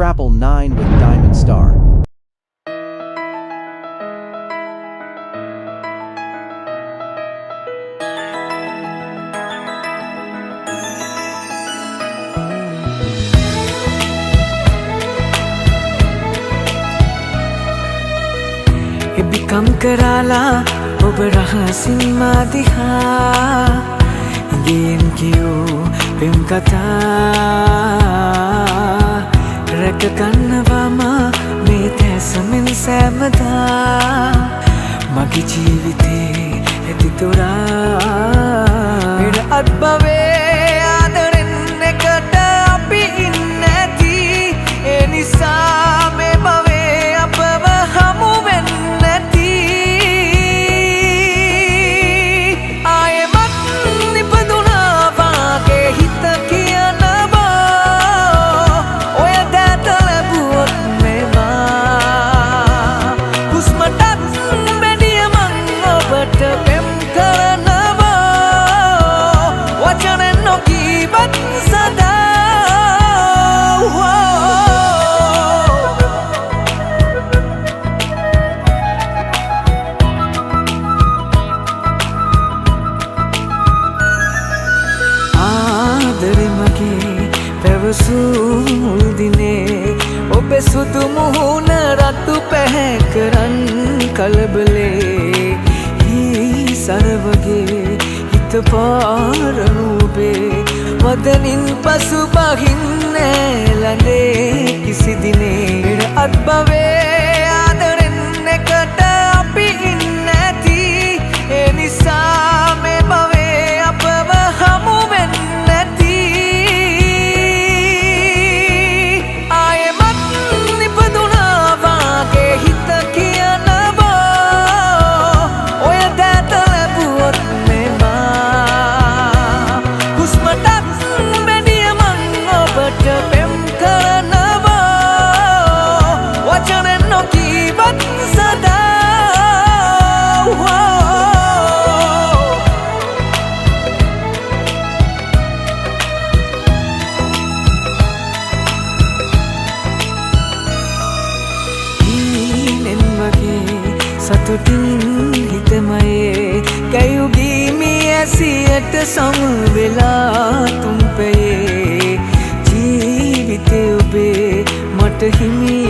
Trapple 9 with Diamond Star. Become karala over rahasin madiha Ingin kiyo pem kata Rakakanawama me thesamin samada Magi jeevithe etitora Mera adbave adaren ekata api inne thi E nisa me bave apava hamu wenna මුල් දිනේ ඔබේ සුදු මුහුණ රතු පැහැකරන් කලබලේ හී සරවගේ හිත පාරනු ඔබේ වදනින් පසු බහින්නේ ළඟේ කිසි දිනේ අත්බවේ ආදරෙන් එකට අපි ඉන්නේ නැති ඒ නිසා මේ භවයේ අපව හමු වෙන්නේ සතුටින් හිතමයේ කැයුගී මේ ඇසියට සමවෙලා තුම්පයේ ජීවිතේ ඔබේ මට හිමි